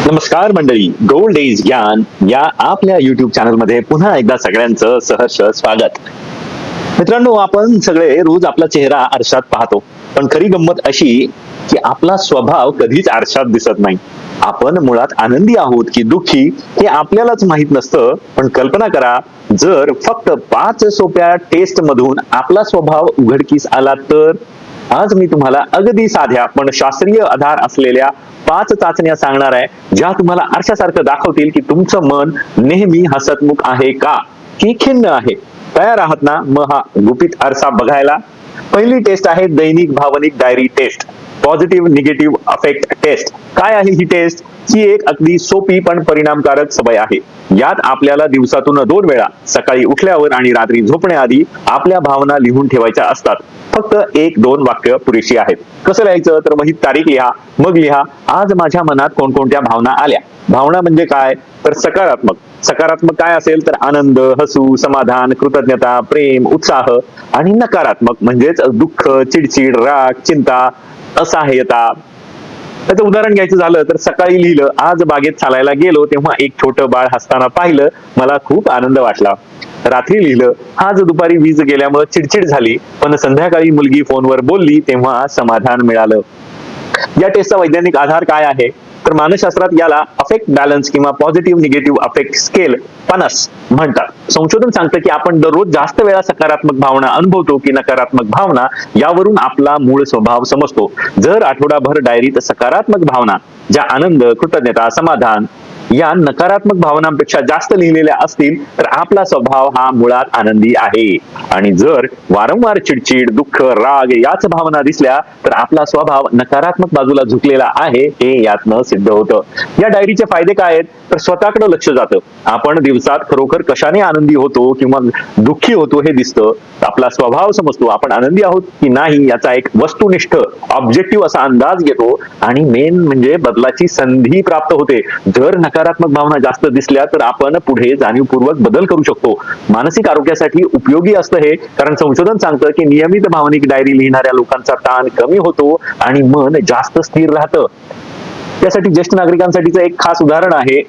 नमस्कार मंडळी, gold is ज्ञान या आपल्या युट्यूब चॅनल मध्ये पुन्हा एकदा सगळ्यांचं सहर्ष स्वागत. मित्रांनो, आपण सगळे रोज आपला चेहरा आरशात पाहतो, पण खरी गंमत अशी की आपला स्वभाव कधीच आरशात दिसत नाही. आपण मुळात आनंदी आहोत की दुःखी हे आपल्यालाच माहित नसतं. पण कल्पना करा, जर फक्त 5 सोप्या टेस्ट मधून आपला स्वभाव उघडकीस आला तर. आज मी तुम्हाला अगदी साध्या पण शास्त्रीय आधार असलेल्या 5 चाचण्या सांगणार आहे, ज्या तुम्हाला आरशासारखं दाखवतील की तुमचं मन नेहमी हसतमुख आहे का की खिन्न आहे. तयार आहात ना मग हा गुपित आरसा बघायला? पहिली टेस्ट आहे दैनिक भावनिक diary test, positive negative affect test. काय आहे ही टेस्ट? ही एक अगदी सोपी पण परिणामकारक सवय आहे. यात आपल्याला दिवसातून 2 वेळा, सकाळी उठल्यावर आणि रात्री झोपण्याआधी आपल्या भावना लिहून ठेवायच्या असतात. फक्त 1-2 वाक्य पुरेशी आहेत. कसं लिहायचं? तर वहीत तारीख लिहा, मग लिहा आज माझ्या मनात कोणकोणत्या भावना आल्या. भावना म्हणजे काय? तर सकारात्मक. सकारात्मक काय असेल? तर आनंद, हसू, समाधान, कृतज्ञता, प्रेम, उत्साह. आणि नकारात्मक म्हणजेच दुःख, चिडचिड, राग, चिंता, असहाय्यता. त्याचं उदाहरण घ्यायचं झालं तर सकाळी लिहिलं, आज बागेत चालायला गेलो तेव्हा एक छोटं बाळ हसताना पाहिलं, मला खूप आनंद वाटला. रात्री लिहिलं, आज दुपारी वीज गेल्यामुळे चिडचिड झाली, पण संध्याकाळी मुलगी फोनवर बोलली तेव्हा समाधान मिळालं. या टेस्टचा वैज्ञानिक आधार काय आहे? तर मानसशास्त्रात याला अफेक्ट बॅलन्स किंवा पॉझिटिव्ह निगेटिव्ह अफेक्ट स्केल पनस म्हणतात. संशोधन सांगतं की आपण दररोज जास्त वेळा सकारात्मक भावना अनुभवतो की नकारात्मक भावना, यावरून आपला मूळ स्वभाव समजतो. जर आठवडाभर डायरीत सकारात्मक भावना, ज्या आनंद, कृतज्ञता, समाधान या नकारात्मक भावनांपेक्षा जास्त लिहिलेल्या असतील तर आपला स्वभाव हा मुळात आनंदी आहे. आणि जर वारंवार चिडचिड, दुःख, राग याच भावना दिसल्या तर आपला स्वभाव नकारात्मक बाजूला झुकलेला आहे, हे यातनं सिद्ध होतं. या डायरीचे फायदे काय आहेत? तर स्वतःकडे लक्ष जातं. आपण दिवसात खरोखर कशाने आनंदी होतो किंवा दुःखी होतो हे दिसतं. आपला स्वभाव समजतो. आपण आनंदी आहोत की नाही याचा एक वस्तुनिष्ठ ऑब्जेक्टिव्ह असा अंदाज घेतो. आणि मेन म्हणजे बदलाची संधी प्राप्त होते. जर नकारात्मक भावना जास्त दिसल्या तर आपण पुढे जाणीवपूर्वक बदल करू शकतो. मानसिक आरोग्यासाठी उपयोगी असतं हे, कारण संशोधन सांगतं की नियमित भावनिक डायरी लिहिणाऱ्या लोकांचा ताण कमी होतो आणि मन जास्त स्थिर राहतं. त्यासाठी ज्येष्ठ नागरिकांसाठीचं एक खास उदाहरण आहे.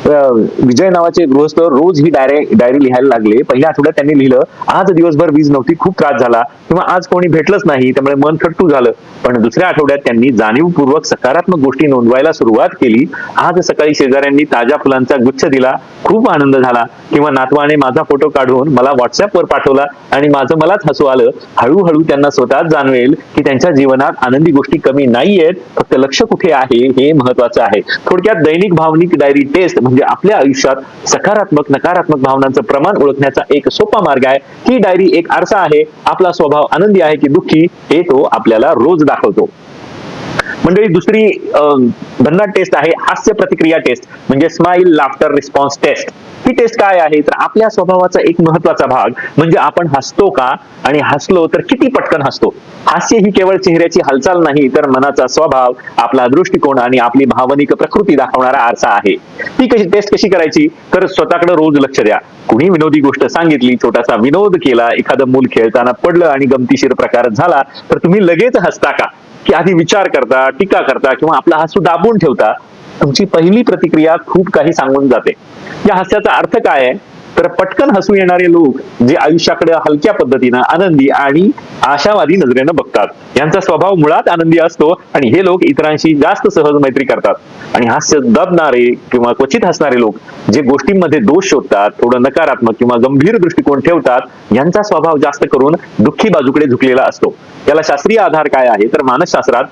विजय नावाचे गृहस्थ रोज ही डायरी लिहायला लागले. पहिल्या आठवड्यात त्यांनी लिहिलं, आज दिवसभर वीज नव्हती, खूप त्रास झाला, किंवा आज कोणी भेटलंच नाही त्यामुळे मन खट्टू झालं. पण दुसऱ्या आठवड्यात त्यांनी जाणीवपूर्वक सकारात्मक गोष्टी नोंदवायला सुरुवात केली. आज सकाळी शेजाऱ्यांनी ताज्या फुलांचा गुच्छ दिला, खूप आनंद झाला, किंवा नातवाने माझा फोटो काढून मला व्हॉट्सअपवर पाठवला आणि माझं मलाच हसू आलं. हळूहळू त्यांना स्वतःच जाणवेल की त्यांच्या जीवनात आनंदी गोष्टी कमी नाहीयेत, फक्त लक्ष कुठे आहे हे महत्वाचं आहे. थोडक्यात दैनिक भावनिक डायरी टेस्ट म्हणजे आपल्या आयुष्यात सकारात्मक नकारात्मक भावनांचं प्रमाण ओळखण्याचा एक सोपा मार्ग आहे. ही डायरी एक आरसा आहे. आपला स्वभाव आनंदी आहे की दुःखी हे तो आपल्याला रोज दाखवतो. मंडळी, दुसरी भन्नाट टेस्ट आहे हास्य प्रतिक्रिया टेस्ट, म्हणजे स्माइल लाफ्टर रिस्पॉन्स टेस्ट. ही टेस्ट काय आहे? तर आपल्या स्वभावाचा एक महत्वाचा भाग म्हणजे आपण हसतो का, आणि हसलो तर किती पटकन हसतो. हास्य ही केवळ चेहऱ्याची हालचाल नाही, तर मनाचा स्वभाव, आपला दृष्टिकोन आणि आपली भावनिक प्रकृती दाखवणारा आरसा आहे. ही टेस्ट कशी करायची? तर स्वतःकडे रोज लक्ष द्या. कुणी विनोदी गोष्ट सांगितली, छोटासा विनोद केला, एखादं मूल खेळताना पडलं आणि गमतीशीर प्रकार झाला तर तुम्ही लगेच हसता का, की आधी विचार करता, टीका करता, किंवा आपला हसू दाबून ठेवता? तुमची पहिली प्रतिक्रिया खूप काही सांगून जाते. या हास्याचा अर्थ काय आहे? तर पटकन हसू येणारे लोक जे आयुष्याकडे हलक्या पद्धतीनं, आनंदी आणि आशावादी नजरेनं बघतात, यांचा स्वभाव मुळात आनंदी असतो आणि हे लोक इतरांशी जास्त सहज मैत्री करतात. आणि हास्य दबणारे किंवा क्वचित हसणारे लोक जे गोष्टींमध्ये दोष शोधतात, थोडं नकारात्मक किंवा गंभीर दृष्टिकोन ठेवतात, यांचा स्वभाव जास्त करून दुःखी बाजूकडे झुकलेला असतो. याला शास्त्रीय आधार काय आहे? तर मानसशास्त्रात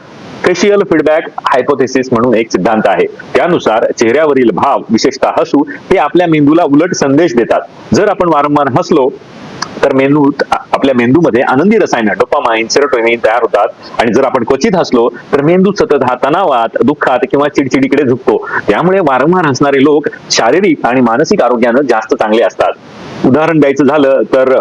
फेशियल फीडबॅक हायपोथेसिस म्हणून एक सिद्धांत आहे. त्यानुसार चेहऱ्यावरील भाव, विशेषतः हसू, हे आपल्या मेंदूला उलट संदेश देतात. जर आपण वारंवार हसलो तर आपल्या मेंदूमध्ये आनंदी रसायनं डोपामाइन, सेरोटोनिन तयार होतात. आणि जर आपण क्वचित हसलो तर मेंदू सतत हा तणावात, दुःखात किंवा चिडचिडीकडे झुकतो. त्यामुळे वारंवार हसणारे लोक शारीरिक आणि मानसिक आरोग्यानं जास्त चांगले असतात. उदाहरण द्यायचं झालं तर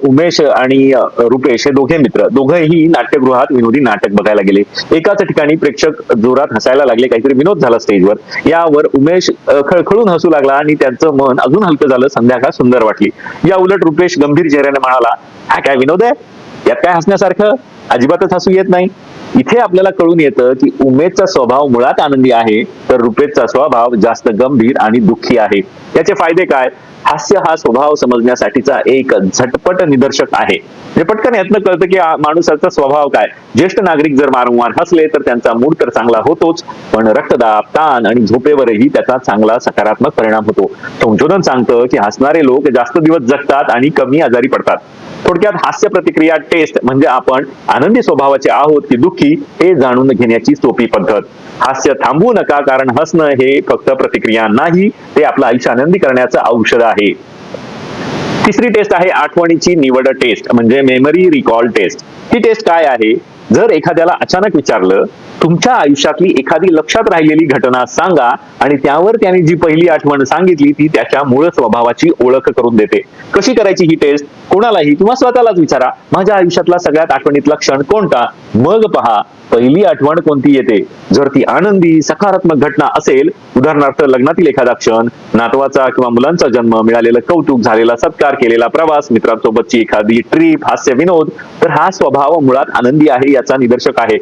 उमेश आणि रुपेश हे दोघे मित्र, दोघंही नाट्यगृहात विनोदी नाटक बघायला गेले. एकाच ठिकाणी प्रेक्षक जोरात हसायला लागले, काहीतरी विनोद झाला स्टेजवर. यावर उमेश खळखळून हसू लागला आणि त्यांचं मन अजून हलकं झालं. संध्याकाळ सुंदर वाटली. या उलट रुपेश गंभीर चेहऱ्याने म्हणाला, हा काय विनोद आहे, यात काय हसण्यासारखं, अजिबातच हसू येत नाही. इथे आपल्याला कळून येतं की उमेदचा स्वभाव मुळात आनंदी आहे, तर रुपेशचा स्वभाव जास्त गंभीर आणि दुःखी आहे. याचे फायदे काय? हास्य हा स्वभाव समजण्यासाठीचा एक झटपट निदर्शक आहे. म्हणजे पटकन यातनं कळतं की माणसाचा स्वभाव काय. ज्येष्ठ नागरिक जर वारंवार हसले तर त्यांचा मूड तर चांगला होतोच, पण रक्तदाब, ताण आणि झोपेवरही त्याचा चांगला सकारात्मक परिणाम होतो. संशोधन सांगतं की हसणारे लोक जास्त दिवस जगतात आणि कमी आजारी पडतात. थोडक्यात हास्य प्रतिक्रिया टेस्ट म्हणजे आपण आनंदी स्वभावाचे आहोत की दुःखी हे जाणून घेण्याची सोपी पद्धत. हास्य थांबवू नका, कारण हसणं हे फक्त प्रतिक्रिया नाही, ते आपलं आयुष्य आनंदी करण्याचं औषध आहे. तिसरी टेस्ट आहे आठवणीची निवड टेस्ट म्हणजे मेमरी रिकॉल टेस्ट. ही टेस्ट काय आहे? जर एखाद्याला अचानक विचारलं, तुमच्या आयुष्यातली एखादी लक्षात राहिलेली घटना सांगा, आणि त्यावर त्याने जी पहिली आठवण सांगितली ती त्याच्या मूळ स्वभावाची ओळख करून देते. कशी करायची ही टेस्ट? कोणालाही किंवा स्वतःलाच विचारा, माझ्या आयुष्यातला सगळ्यात आठवणीतला क्षण कोणता? मग पहा पहिली आठवण कोणती येते. जर ती आनंदी सकारात्मक घटना असेल, उदाहरणार्थ लग्नातील एखादा क्षण, नातवाचा किंवा मुलांचा जन्म, मिळालेलं कौतुक, झालेला सत्कार, केलेला प्रवास, मित्रांसोबतची एखादी ट्रिप, हास्य विनोद, तर हा स्वभाव मुळात आनंदी आहे याचा निदर्शक आहे.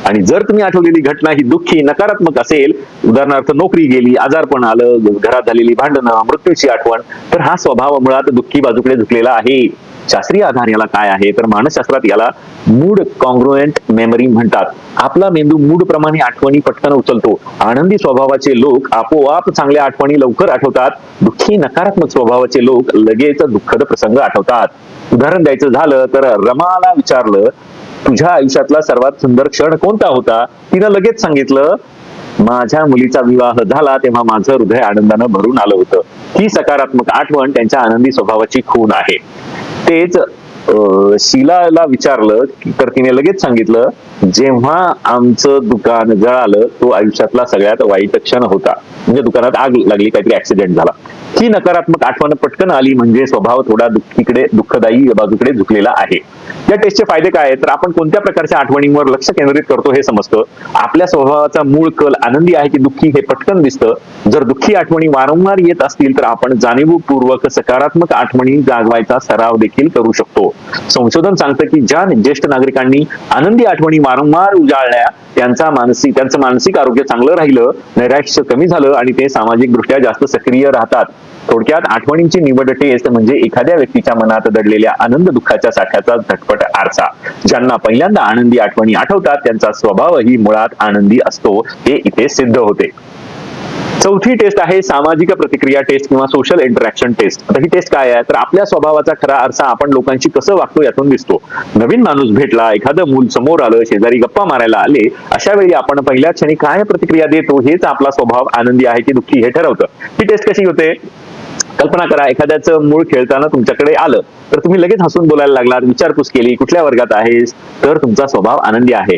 आणि जर तुम्ही आठवलेली घटना ही दुःखी नकारात्मक असेल, उदाहरणार्थ नोकरी गेली, आजारपण आलं, घरात झालेली भांडणं, मृत्यूची आठवण, तर हा स्वभाव मुळात दुःखी बाजूकडे झुकलेला आहे. शास्त्रीय आधार याला काय आहे तर मानसशास्त्रात याला मूड कॉन्ग्रुएंट मेमरी म्हणतात. आपला मेंदू मूड प्रमाणे आठवणी पटकन उचलतो. आनंदी स्वभावाचे लोक आपोआप चांगल्या आठवणी लवकर आठवतात. दुःखी नकारात्मक स्वभावाचे लोक लगेच दुःखद प्रसंग आठवतात. उदाहरण द्यायचं झालं तर रमाला विचारलं, तुझ्या आयुष्यातला सर्वात सुंदर क्षण कोणता होता? तिनं लगेच सांगितलं, माझ्या मुलीचा विवाह झाला तेव्हा माझं हृदय आनंदानं भरून आलं होतं. ही सकारात्मक आठवण त्यांच्या आनंदी स्वभावाची खूण आहे. तेच शीलाला विचारलं तर तिने लगेच सांगितलं, जेव्हा आमचं दुकान जळालं तो आयुष्यातला सगळ्यात वाईट क्षण होता. म्हणजे दुकानात आग लागली, काहीतरी ऍक्सिडेंट झाला. ही नकारात्मक आठवण पटकन आली म्हणजे स्वभाव थोडा दुःखदायी बाजूकडे झुकलेला आहे. या टेस्टचे फायदे काय आहेत तर आपण कोणत्या प्रकारच्या आठवणींवर लक्ष केंद्रित करतो हे समजतं. आपल्या स्वभावाचा मूळ कल आनंदी आहे की दुःखी हे पटकन दिसतं. जर दुःखी आठवणी वारंवार येत असतील तर आपण जाणीवपूर्वक सकारात्मक आठवणी जागवायचा सराव देखील करू शकतो. संशोधन सांगतं की ज्या ज्येष्ठ नागरिकांनी आनंदी आठवणी वारंवार उजाळल्या त्यांचं मानसिक आरोग्य चांगलं राहिलं, नैराश्य कमी झालं आणि ते सामाजिकदृष्ट्या जास्त सक्रिय राहतात. थोडक्यात आठवणींची निवड टेस्ट म्हणजे एखाद्या व्यक्तीच्या मनात दडलेल्या आनंद दुःखाच्या साठ्याचा झटपट आरसा. ज्यांना पहिल्यांदा आनंदी आठवणी आठवतात त्यांचा स्वभावही मुळात आनंदी असतो हे इथे सिद्ध होते. चौथी टेस्ट आहे सामाजिक प्रतिक्रिया टेस्ट किंवा सोशल इंटरॅक्शन टेस्ट. आता ही टेस्ट काय आहे तर आपल्या स्वभावाचा खरा आरसा आपण लोकांशी कसं वागतो यातून दिसतो. नवीन माणूस भेटला, एखादं मूल समोर आलं, शेजारी गप्पा मारायला आले, अशा वेळी आपण पहिल्या क्षणी काय प्रतिक्रिया देतो हेच आपला स्वभाव आनंदी आहे की दुःखी हे ठरवतं. ही टेस्ट कशी होते? कल्पना करा, एखाद्याचं मूळ खेळताना तुमच्याकडे आलं तर तुम्ही लगेच हसून बोलायला लागलात, विचारपूस केली, कुठल्या वर्गात आहेस, तर तुमचा स्वभाव आनंदी आहे.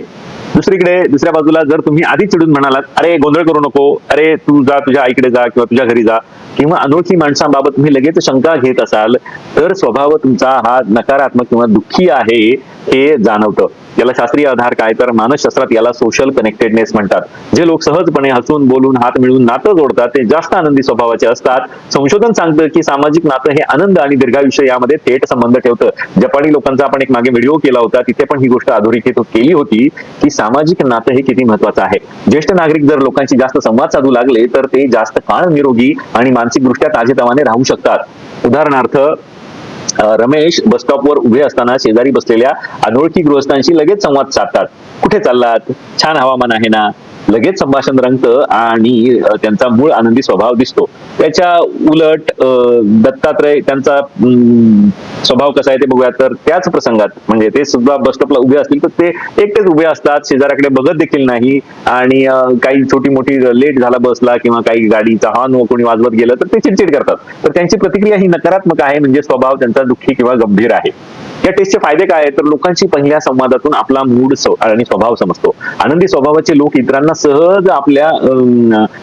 दुसऱ्या बाजूला जर तुम्ही आधी चिडून म्हणालात, अरे गोंधळ करू नको, अरे तू जा तुझ्या आईकडे जा किंवा तुझ्या घरी जा, किंवा अनोळखी माणसांबाबत तुम्ही लगेच शंका घेत असाल, तर स्वभाव तुमचा हा नकारात्मक किंवा दुःखी आहे हे जाणवतं. याला शास्त्रीय आधार काय तर मानसशास्त्रात याला सोशल कनेक्टेडनेस म्हणतात. जे लोक सहजपणे हसून बोलून हात मिळून नातं जोडतात ते जास्त आनंदी स्वभावाचे असतात. संशोधन सांगतं की सामाजिक नातं हे आनंद आणि दीर्घायुष्य यामध्ये थेट संबंध ठेवतं. जपानी लोकांचा आपण एक मागे व्हिडिओ केला होता, तिथे पण ही गोष्ट अधोरेखित केली होती की सामाजिक नातं हे किती महत्वाचं आहे. ज्येष्ठ नागरिक जर लोकांशी जास्त संवाद साधू लागले तर ते जास्त काळ निरोगी आणि मानसिकदृष्ट्या ताजेतवाने राहू शकतात. उदाहरणार्थ रमेश बस स्टॉपवर उभे असताना शेजारी बसलेल्या अनोळखी गृहस्थांशी लगेच संवाद साधतात. कुठे चाललात? छान हवामान आहे ना? लगेच संभाषण रंगतं आणि त्यांचा मूळ आनंदी स्वभाव दिसतो. त्याच्या उलट दत्तात्रय त्यांचा स्वभाव कसा आहे ते बघूया तर त्याच प्रसंगात म्हणजे ते सुद्धा बस स्टॉपला उभे असतील तर ते एकटेच उभे असतात, शेजाऱ्याकडे बघत देखील नाही, आणि काही छोटी मोठी लेट झाला बसला किंवा काही गाडीचा हॉर्न कोणी वाजवत गेलं तर ते चिडचिड करतात. तर त्यांची प्रतिक्रिया ही नकारात्मक आहे म्हणजे स्वभाव त्यांचा दुःखी किंवा गंभीर आहे. या टेस्टचे फायदे काय तर लोकांशी पहिल्या संवादातून आपला मूड आणि स्वभाव समजतो. आनंदी स्वभावाचे लोक इतरांना सहज आपल्या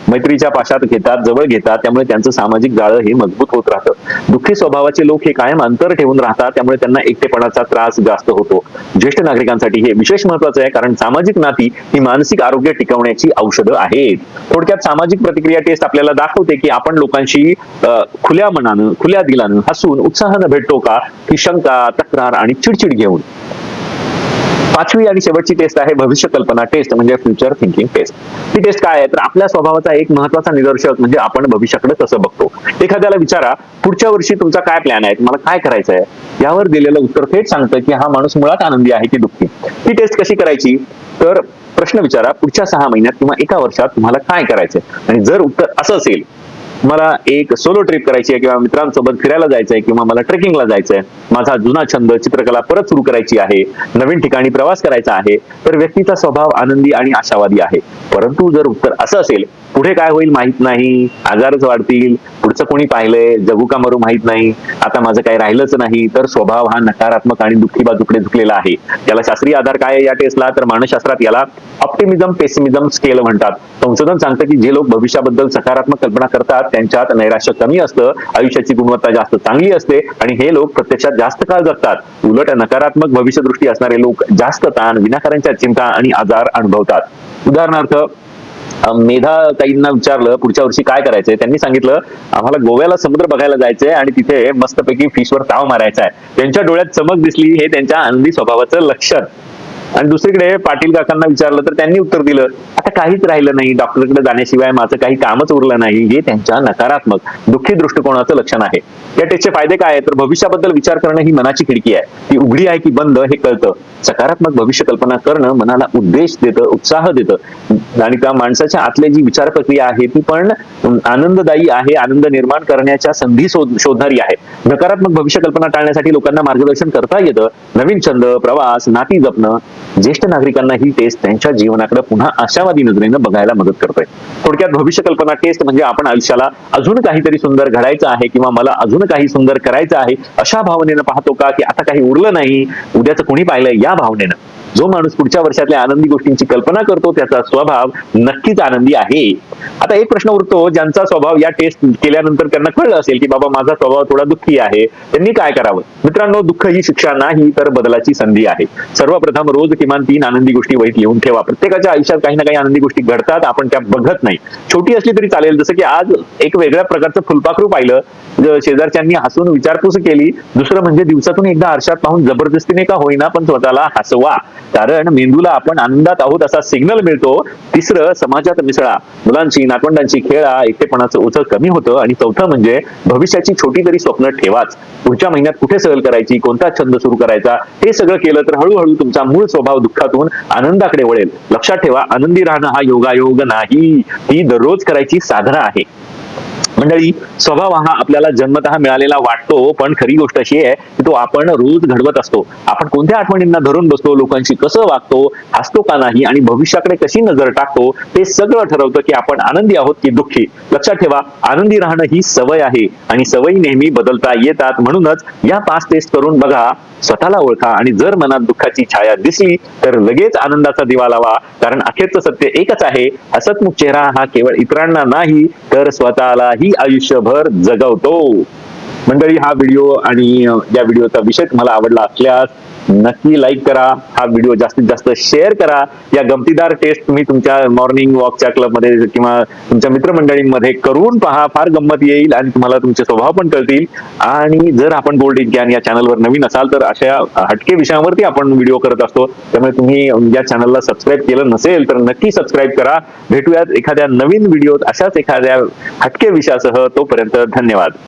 मैत्रीच्या पाशात घेतात, जवळ घेतात, त्यामुळे त्यांचं सामाजिक जाळं हे मजबूत होत राहतं. दुःखी स्वभावाचे लोक हे कायम अंतर ठेवून राहतात, त्यामुळे त्यांना एकटेपणाचा त्रास जास्त होतो. ज्येष्ठ नागरिकांसाठी हे विशेष महत्वाचं आहे कारण सामाजिक नाती ही मानसिक आरोग्य टिकवण्याची औषधं आहेत. थोडक्यात सामाजिक प्रतिक्रिया टेस्ट आपल्याला दाखवते की आपण लोकांशी खुल्या मनानं, खुल्या दिलानं, हसून उत्साहानं भेटतो का, की शंका, तक्रार आणि चिडचिड घेऊन. 5वी आणि शेवटची टेस्ट आहे भविष्य कल्पना टेस्ट, म्हणजे फ्युचर थिंकिंग टेस्ट. ही टेस्ट काय आहे तर आपल्या स्वभावाचा एक महत्वाचा निदर्शक म्हणजे आपण भविष्याकडे कसं बघतो. एखाद्याला विचारा पुढच्या वर्षी तुमचा काय प्लॅन आहे, तुम्हाला काय करायचं आहे, यावर दिलेलं उत्तर थेट सांगतं की हा माणूस मुळात आनंदी आहे की दुःखी. ही टेस्ट कशी करायची तर प्रश्न विचारा पुढच्या 6 महिन्यात किंवा 1 वर्षात तुम्हाला काय करायचंय, आणि जर उत्तर असं असेल मला एक सोलो ट्रिप करायची आहे किंवा मित्रांसोबत फिरायला जायचंय किंवा मला ट्रेकिंगला जायचंय, माझा जुना छंद चित्रकला परत सुरू करायची आहे, नवीन ठिकाणी प्रवास करायचा आहे, तर व्यक्तीचा स्वभाव आनंदी आणि आशावादी आहे. परंतु जर उत्तर असं असेल पुढे काय होईल माहित नाही, आजारच वाढतील, पुढचं कोणी पाहिलंय, जगू का मरू माहित नाही, आता माझं काही राहिलंच नाही, तर स्वभाव हा नकारात्मक आणि दुःखी बाजूकडे झुकलेला आहे. याला शास्त्रीय आधार काय आहे या टेस्टला तर मानसशास्त्रात याला ऑप्टिमिझम पेसिमिझम स्केल म्हणतात. संशोधन सांगतं की जे लोक भविष्याबद्दल सकारात्मक कल्पना करतात त्यांच्यात नैराश्य कमी असतं, आयुष्याची गुणवत्ता जास्त चांगली असते आणि हे लोक प्रत्यक्षात जास्त काळ जगतात. उलट नकारात्मक भविष्यदृष्टी असणारे लोक जास्त ताण, विनाकारांच्या चिंता आणि आजार अनुभवतात. उदाहरणार्थ मेधा ताईंना विचारलं पुढच्या वर्षी काय करायचंय, त्यांनी सांगितलं आम्हाला गोव्याला समुद्र बघायला जायचंय आणि तिथे मस्तपैकी फिशवर ताव मारायचा आहे. त्यांच्या डोळ्यात चमक दिसली, हे त्यांच्या आनंदी स्वभावाचं लक्षण. आणि दुसरीकडे पाटील काकांना विचारलं तर त्यांनी उत्तर दिलं आता काहीच राहिलं नाही, डॉक्टरकडे जाण्याशिवाय माझं काही कामच उरलं नाही, हे त्यांच्या नकारात्मक दुःखी दृष्टिकोनाचं लक्षण आहे. या टेस्टचे फायदे काय आहे तर भविष्याबद्दल विचार करणं ही मनाची खिडकी आहे, ती उघडी आहे की बंद हे कळतं. सकारात्मक भविष्य कल्पना करणं मनाला उद्देश देतं, उत्साह देतं आणि त्या माणसाच्या आतली जी विचार प्रक्रिया आहे ती पण आनंददायी आहे, आनंद निर्माण करण्याच्या संधी शोधणारी आहे. नकारात्मक भविष्य कल्पना टाळण्यासाठी लोकांना मार्गदर्शन करता येतं. नवीन छंद, प्रवास, नाती जपणं. ज्येष्ठ नागरिकांना ही टेस्ट त्यांच्या जीवनाकडे पुन्हा आशावादी नजरेनं बघायला मदत करतोय. थोडक्यात भविष्य कल्पना टेस्ट म्हणजे आपण आयुष्याला अजून काहीतरी सुंदर घडायचं आहे किंवा मला अजून काही सुंदर करायचं आहे अशा भावनेनं पाहतो का की आता काही उरलं नाही, उद्याचं कोणी पाहिलंय या भावनेनं. जो माणूस पुढच्या वर्षातल्या आनंदी गोष्टींची कल्पना करतो त्याचा स्वभाव नक्कीच आनंदी आहे. आता एक प्रश्न उरतो, ज्यांचा स्वभाव या टेस्ट केल्यानंतर त्यांना कळलं असेल की बाबा माझा स्वभाव थोडा दुःखी आहे, त्यांनी काय करावं. मित्रांनो, दुःख ही शिक्षा नाही तर बदलाची संधी आहे. सर्वप्रथम रोज किमान 3 आनंदी गोष्टी वहीत लिहून ठेवा. प्रत्येकाच्या आयुष्यात काही ना काही आनंदी गोष्टी घडतात, आपण त्या बघत नाही. छोटी असली तरी चालेल, जसं की आज एक वेगळ्या प्रकारचं फुलपाखरू पाहिलं, शेजारच्यांनी हसून विचारपूस केली. दुसरं म्हणजे दिवसातून एकदा आरशात पाहून जबरदस्तीने का होईना पण स्वतःला हसवा, कारण मेंदूला आपण आनंदात आहोत असा सिग्नल मिळतो. तिसरं, समाजात मिसळा, मुलांची नातवंडांची खेळा, एकटेपणाचं ओझं कमी होतं. आणि चौथं म्हणजे भविष्याची छोटी तरी स्वप्न ठेवाच. पुढच्या महिन्यात कुठे सहल करायची, कोणता छंद सुरू करायचा, हे सगळं केलं तर हळूहळू तुमचा मूळ स्वभाव दुःखातून आनंदाकडे वळेल. लक्षात ठेवा, आनंदी राहणं हा योगायोग नाही, ही दररोज करायची साधना आहे. मंडळी, स्वभाव हा आपल्याला जन्मतः मिळालेला वाटतो, पण खरी गोष्ट अशी आहे की तो आपण रोज घडवत असतो. आपण कोणत्या आठवणींना धरून बसतो, लोकांशी कसं वागतो, हसतो का नाही आणि भविष्याकडे कशी नजर टाकतो, ते सगळं ठरवतं की आपण आनंदी आहोत की दुःखी. लक्षात ठेवा, आनंदी राहणं ही सवय आहे आणि सवयी नेहमी बदलता येतात. म्हणूनच या 5 टेस्ट करून बघा, स्वतःला ओळखा आणि जर मनात दुःखाची छाया दिसली तर लगेच आनंदाचा दिवा लावा, कारण अखेरचं सत्य एकच आहे, हसतमुख चेहरा हा केवळ इतरांना नाही तर स्वतःलाही आयुष्यभर जगवतो. मंडळी, हा व्हिडिओ आणि या व्हिडिओचा विषय तुम्हाला आवडला असल्यास नक्की लाईक करा, हा व्हिडिओ जास्तीत जास्त शेअर करा. या गमतीदार टेस्ट तुम्ही तुमच्या मॉर्निंग वॉकच्या क्लबमध्ये किंवा तुमच्या मित्रमंडळींमध्ये करून पहा, फार गंमत येईल आणि तुम्हाला तुमचे स्वभाव पण कळतील. आणि जर आपण गोल्ड इज ज्ञान या चॅनलवर नवीन असाल तर अशा हटके विषयांवरती आपण व्हिडिओ करत असतो, त्यामुळे तुम्ही या चॅनलला सबस्क्राईब केलं नसेल तर नक्की सबस्क्राईब करा. भेटूयात एखाद्या नवीन व्हिडिओत अशाच एखाद्या हटके विषयासह. तोपर्यंत धन्यवाद.